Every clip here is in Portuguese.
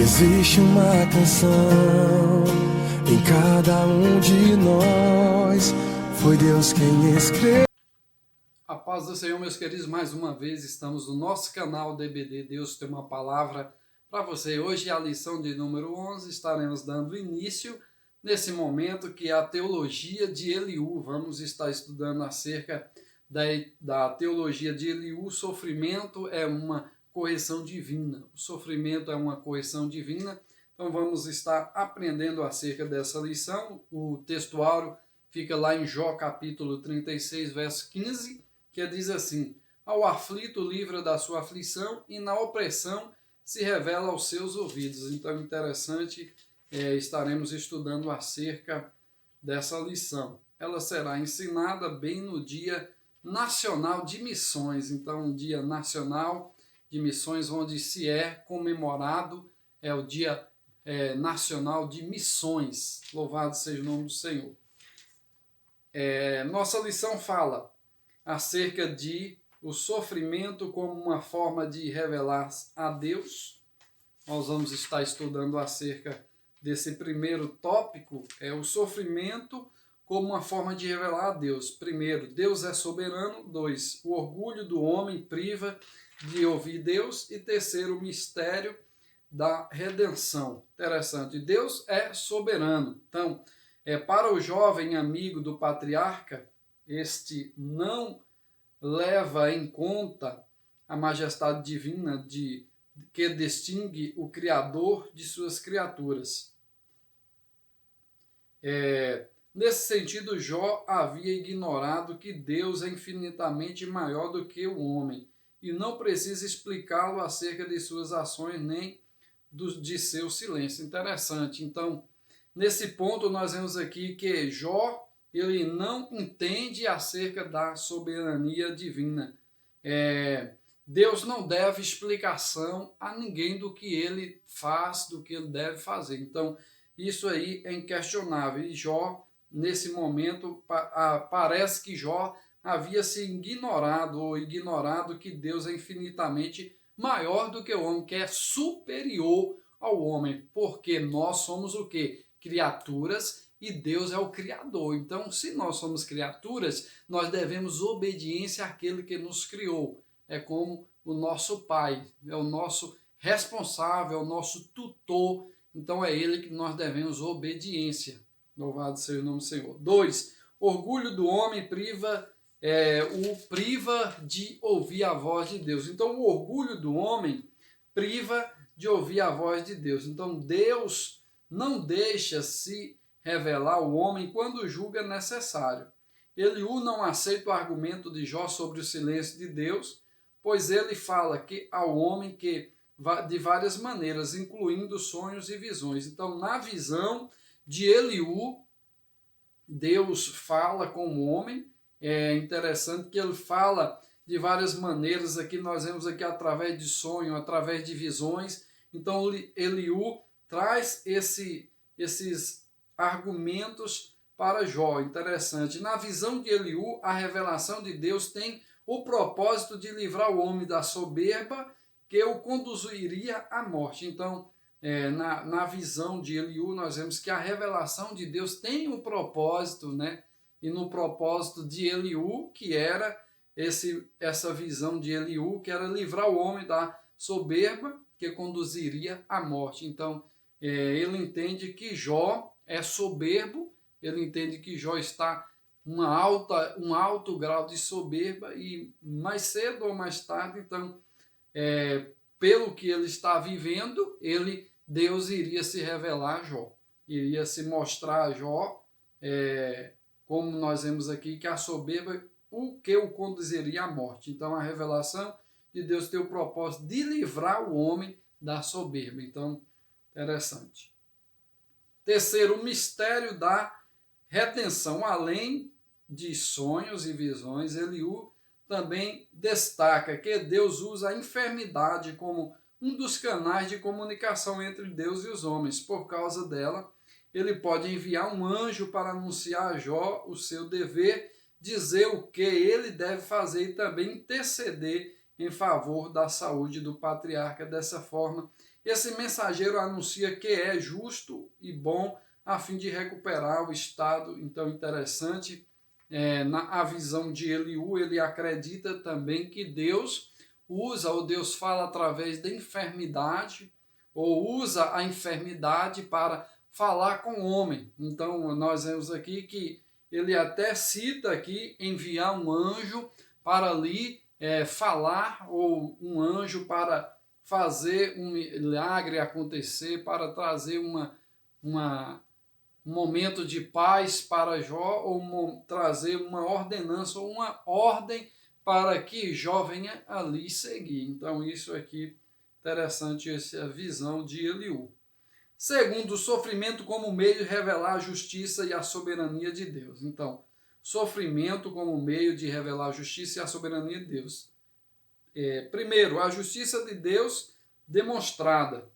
Existe uma canção em cada um de nós, foi Deus quem escreveu. A paz do Senhor, meus queridos, mais uma vez estamos no nosso canal DBD Deus tem uma palavra para você. Hoje é a lição de número 11, estaremos dando início nesse momento que é a teologia de Eliú. Vamos estar estudando acerca da teologia de Eliú. O sofrimento é uma correção divina. O sofrimento é uma correção divina. Então vamos estar aprendendo acerca dessa lição. O textuário fica lá em Jó capítulo 36, verso 15, que diz assim: ao aflito livra da sua aflição e na opressão se revela aos seus ouvidos. Então, interessante, estaremos estudando acerca dessa lição. Ela será ensinada bem no Dia Nacional de Missões. Então, um Dia Nacional de Missões, onde se é comemorado, é o Dia Nacional de Missões. Louvado seja o nome do Senhor. Nossa lição fala acerca de o sofrimento como uma forma de revelar a Deus. Nós vamos estar estudando acerca desse primeiro tópico, o sofrimento como uma forma de revelar a Deus. Primeiro, Deus é soberano. 2, o orgulho do homem priva de ouvir Deus. E terceiro, o mistério da redenção. Interessante, Deus é soberano. Então, para o jovem amigo do patriarca, este não leva em conta a majestade divina que distingue o Criador de suas criaturas. Nesse sentido, Jó havia ignorado que Deus é infinitamente maior do que o homem e não precisa explicá-lo acerca de suas ações nem de seu silêncio. Interessante. Então, nesse ponto, nós vemos aqui que Jó ele não entende acerca da soberania divina. Deus não deve explicação a ninguém do que ele faz, do que ele deve fazer. Então, isso aí é inquestionável. E Jó, nesse momento, parece que Jó havia se ignorado que Deus é infinitamente maior do que o homem, que é superior ao homem. Porque nós somos o quê? Criaturas, e Deus é o Criador. Então, se nós somos criaturas, nós devemos obediência àquele que nos criou. É como o nosso Pai, é o nosso responsável, é o nosso tutor. Então, é Ele que nós devemos obediência. Louvado seja o nome do Senhor. 2, orgulho do homem priva de ouvir a voz de Deus. Então, o orgulho do homem priva de ouvir a voz de Deus. Então, Deus não deixa se revelar ao homem quando julga necessário. Eliú não aceita o argumento de Jó sobre o silêncio de Deus, pois ele fala que ao homem que de várias maneiras, incluindo sonhos e visões. Então, na visão de Eliú, Deus fala com o homem. É interessante que ele fala de várias maneiras. Aqui nós vemos aqui através de sonho, através de visões. Então, Eliú traz esses argumentos para Jó. Interessante. Na visão de Eliú, a revelação de Deus tem o propósito de livrar o homem da soberba que o conduziria à morte. Então, na visão de Eliú, nós vemos que a revelação de Deus tem um propósito, né? E no propósito de Eliú, que era essa visão de Eliú, que era livrar o homem da soberba que conduziria à morte. Então, ele entende que Jó é soberbo, ele entende que Jó está um alto grau de soberba e mais cedo ou mais tarde, então, pelo que ele está vivendo, Deus iria se revelar a Jó, iria se mostrar a Jó, como nós vemos aqui, que a soberba, o que o conduziria à morte. Então, a revelação de Deus tem o propósito de livrar o homem da soberba. Então, interessante. Terceiro, o mistério da redenção. Além de sonhos e visões, Eliú também destaca que Deus usa a enfermidade como um dos canais de comunicação entre Deus e os homens. Por causa dela, ele pode enviar um anjo para anunciar a Jó o seu dever, dizer o que ele deve fazer e também interceder em favor da saúde do patriarca. Dessa forma, esse mensageiro anuncia que é justo e bom a fim de recuperar o estado. Então, interessante, na visão de Eliú, ele acredita também que Deus usa, ou Deus fala através da enfermidade, ou usa a enfermidade para falar com o homem. Então, nós vemos aqui que ele até cita aqui enviar um anjo para ali falar, ou um anjo para fazer um milagre acontecer, para trazer um momento de paz para Jó, ou trazer uma ordenança, ou uma ordem para que Jó venha ali seguir. Então, isso aqui, interessante, essa visão de Eliú. Segundo, o sofrimento como meio de revelar a justiça e a soberania de Deus. Então, sofrimento como meio de revelar a justiça e a soberania de Deus. Primeiro, a justiça de Deus demonstrada,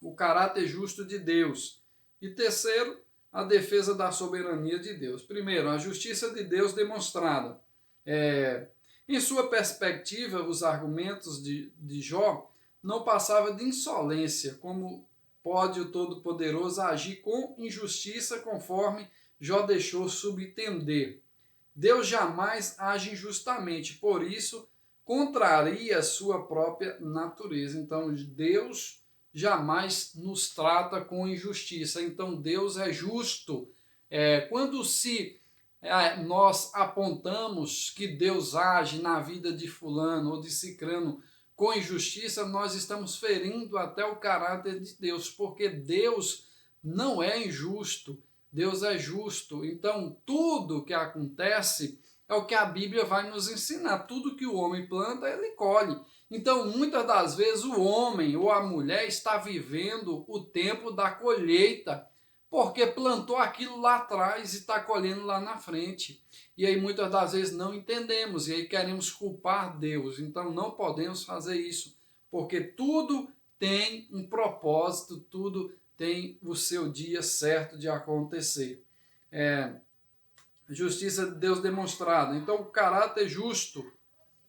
o caráter justo de Deus. E terceiro, a defesa da soberania de Deus. Primeiro, a justiça de Deus demonstrada. Em sua perspectiva, os argumentos de Jó não passavam de insolência, como pode o Todo-Poderoso agir com injustiça, conforme Jó deixou subentender. Deus jamais age injustamente, por isso contraria sua própria natureza. Então, Deus jamais nos trata com injustiça. Então, Deus é justo. Quando nós apontamos que Deus age na vida de fulano ou de cicrano com injustiça, nós estamos ferindo até o caráter de Deus, porque Deus não é injusto, Deus é justo. Então, tudo que acontece é o que a Bíblia vai nos ensinar. Tudo que o homem planta, ele colhe. Então, muitas das vezes, o homem ou a mulher está vivendo o tempo da colheita, porque plantou aquilo lá atrás e está colhendo lá na frente. E aí, muitas das vezes, não entendemos, e aí queremos culpar Deus. Então, não podemos fazer isso, porque tudo tem um propósito, tudo tem o seu dia certo de acontecer. Justiça de Deus demonstrada. Então, o caráter justo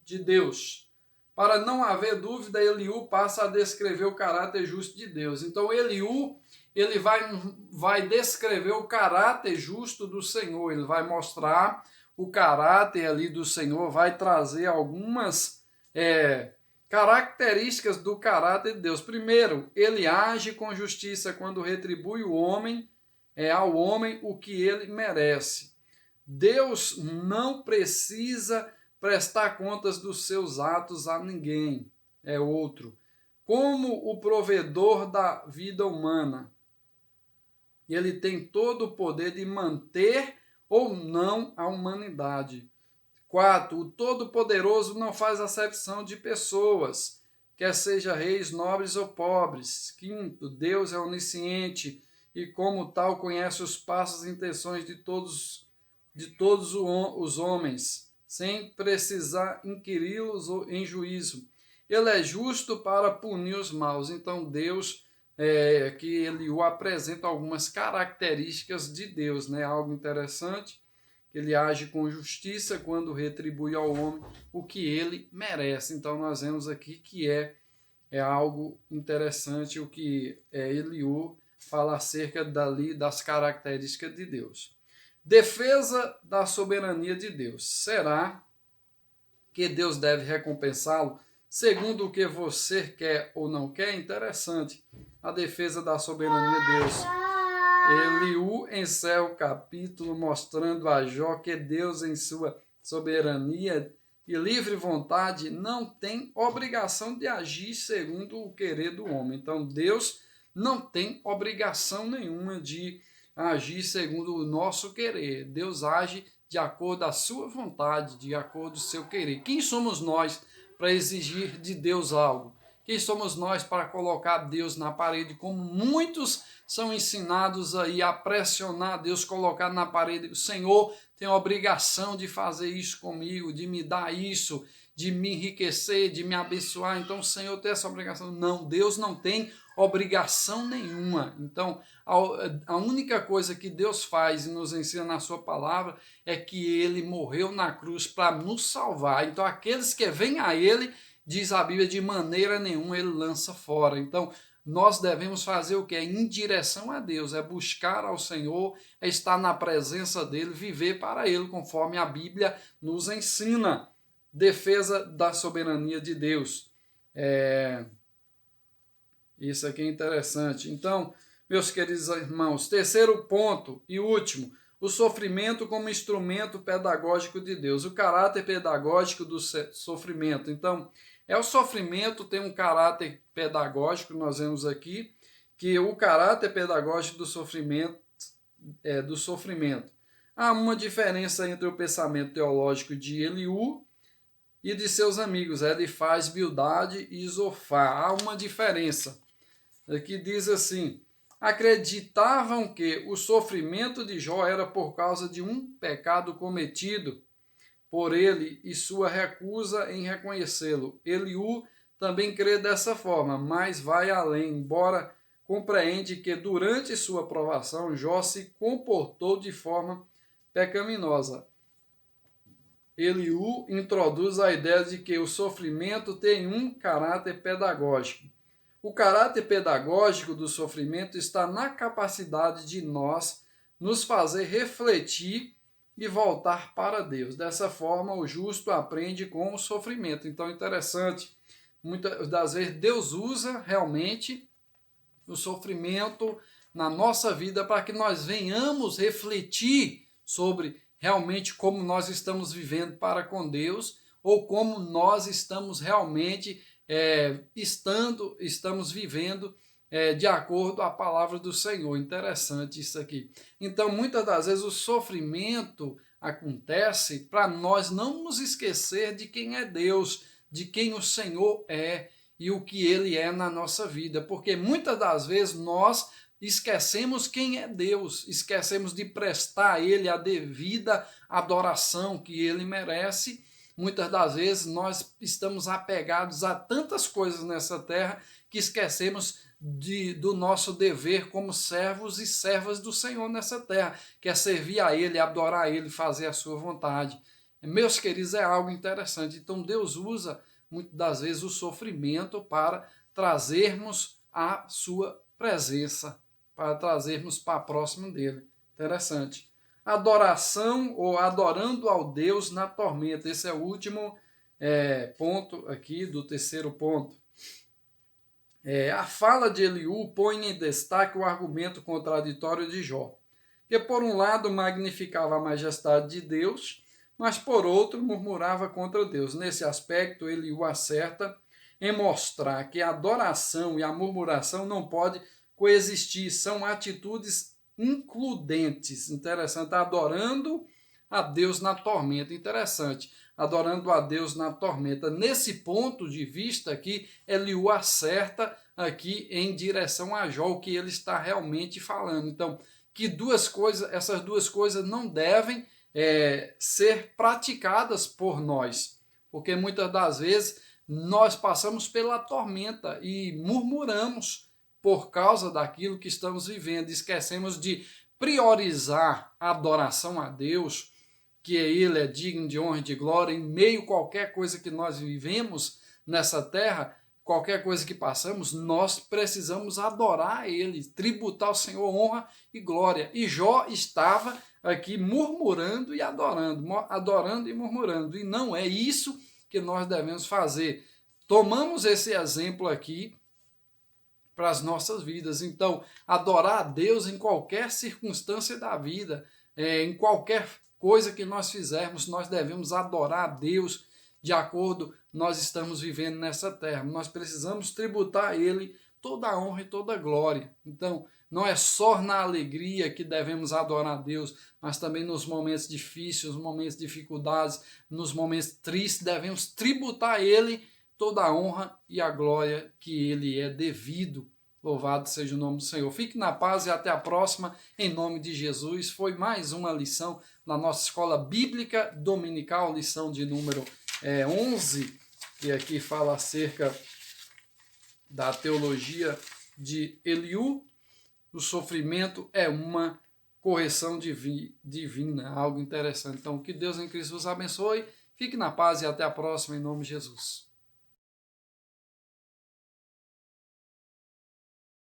de Deus. Para não haver dúvida, Eliú passa a descrever o caráter justo de Deus. Então, Eliú, ele vai descrever o caráter justo do Senhor. Ele vai mostrar o caráter ali do Senhor, vai trazer algumas características do caráter de Deus. Primeiro, ele age com justiça quando retribui ao homem o que ele merece. Deus não precisa prestar contas dos seus atos a ninguém, é outro. Como o provedor da vida humana, ele tem todo o poder de manter ou não a humanidade. 4. O Todo-Poderoso não faz acepção de pessoas, quer seja reis, nobres ou pobres. 5. Deus é onisciente e, como tal, conhece os passos e intenções de todos os homens, sem precisar inquiri-los em juízo. Ele é justo para punir os maus. Então, Deus, que ele apresenta algumas características de Deus, né? Algo interessante, que ele age com justiça quando retribui ao homem o que ele merece. Então, nós vemos aqui que é algo interessante o que Eliú fala acerca das características de Deus. Defesa da soberania de Deus. Será que Deus deve recompensá-lo segundo o que você quer ou não quer? Interessante. A defesa da soberania de Deus. Eliú encerra o capítulo mostrando a Jó que Deus, em sua soberania e livre vontade, não tem obrigação de agir segundo o querer do homem. Então, Deus não tem obrigação nenhuma de agir segundo o nosso querer. Deus age de acordo com a sua vontade, de acordo com o seu querer. Quem somos nós para exigir de Deus algo? Quem somos nós para colocar Deus na parede, como muitos são ensinados aí a pressionar Deus, colocar na parede? O Senhor tem a obrigação de fazer isso comigo, de me dar isso, de me enriquecer, de me abençoar. Então o Senhor tem essa obrigação. Não, Deus não tem obrigação nenhuma. Então, a única coisa que Deus faz e nos ensina na sua palavra é que ele morreu na cruz para nos salvar. Então, aqueles que vêm a ele, diz a Bíblia, de maneira nenhuma ele lança fora. Então, nós devemos fazer o que? Em direção a Deus, é buscar ao Senhor, é estar na presença dele, viver para ele, conforme a Bíblia nos ensina. Defesa da soberania de Deus. Isso aqui é interessante. Então, meus queridos irmãos, terceiro ponto e último, o sofrimento como instrumento pedagógico de Deus, o caráter pedagógico do sofrimento. Então, o sofrimento tem um caráter pedagógico, nós vemos aqui, que o caráter pedagógico do sofrimento Há uma diferença entre o pensamento teológico de Eliú e de seus amigos, Elifaz, Bildade e Zofar. Há uma diferença. Aqui diz assim: acreditavam que o sofrimento de Jó era por causa de um pecado cometido por ele e sua recusa em reconhecê-lo. Eliú também crê dessa forma, mas vai além, embora compreende que durante sua provação Jó se comportou de forma pecaminosa. Eliú introduz a ideia de que o sofrimento tem um caráter pedagógico. O caráter pedagógico do sofrimento está na capacidade de nós nos fazer refletir e voltar para Deus. Dessa forma, o justo aprende com o sofrimento. Então, interessante, muitas das vezes Deus usa realmente o sofrimento na nossa vida para que nós venhamos refletir sobre realmente como nós estamos vivendo para com Deus ou como nós estamos realmente estamos vivendo de acordo com a palavra do Senhor. Interessante isso aqui. Então, muitas das vezes o sofrimento acontece para nós não nos esquecer de quem é Deus, de quem o Senhor é e o que Ele é na nossa vida, porque muitas das vezes nós esquecemos quem é Deus, esquecemos de prestar a Ele a devida adoração que Ele merece. Muitas das vezes nós estamos apegados a tantas coisas nessa terra que esquecemos do nosso dever como servos e servas do Senhor nessa terra, que é servir a Ele, adorar a Ele, fazer a sua vontade. Meus queridos, é algo interessante. Então Deus usa muitas das vezes o sofrimento para trazermos a sua presença, para trazermos para próximo dele. Interessante. Adoração ou adorando ao Deus na tormenta. Esse é o último ponto aqui do terceiro ponto. A fala de Eliú põe em destaque o argumento contraditório de Jó, que por um lado magnificava a majestade de Deus, mas por outro murmurava contra Deus. Nesse aspecto, Eliú acerta em mostrar que a adoração e a murmuração não podem coexistir, são atitudes includentes. Interessante, adorando a Deus na tormenta. Interessante, adorando a Deus na tormenta. Nesse ponto de vista aqui, Eliú acerta aqui em direção a Jó, o que ele está realmente falando. Então, que essas duas coisas não devem ser praticadas por nós, porque muitas das vezes nós passamos pela tormenta e murmuramos por causa daquilo que estamos vivendo, esquecemos de priorizar a adoração a Deus, que Ele é digno de honra e de glória, em meio a qualquer coisa que nós vivemos nessa terra, qualquer coisa que passamos, nós precisamos adorar a Ele, tributar ao Senhor honra e glória. E Jó estava aqui murmurando e adorando e murmurando, e não é isso que nós devemos fazer. Tomamos esse exemplo aqui para as nossas vidas. Então, adorar a Deus em qualquer circunstância da vida, em qualquer coisa que nós fizermos, nós devemos adorar a Deus de acordo nós estamos vivendo nessa terra. Nós precisamos tributar a Ele toda a honra e toda a glória. Então, não é só na alegria que devemos adorar a Deus, mas também nos momentos difíceis, nos momentos de dificuldades, nos momentos tristes, devemos tributar a Ele toda a honra e a glória que Ele é devido. Louvado seja o nome do Senhor. Fique na paz e até a próxima, em nome de Jesus. Foi mais uma lição na nossa escola bíblica dominical, lição de número 11, que aqui fala acerca da teologia de Eliú. O sofrimento é uma correção divina, algo interessante. Então, que Deus em Cristo vos abençoe. Fique na paz e até a próxima, em nome de Jesus.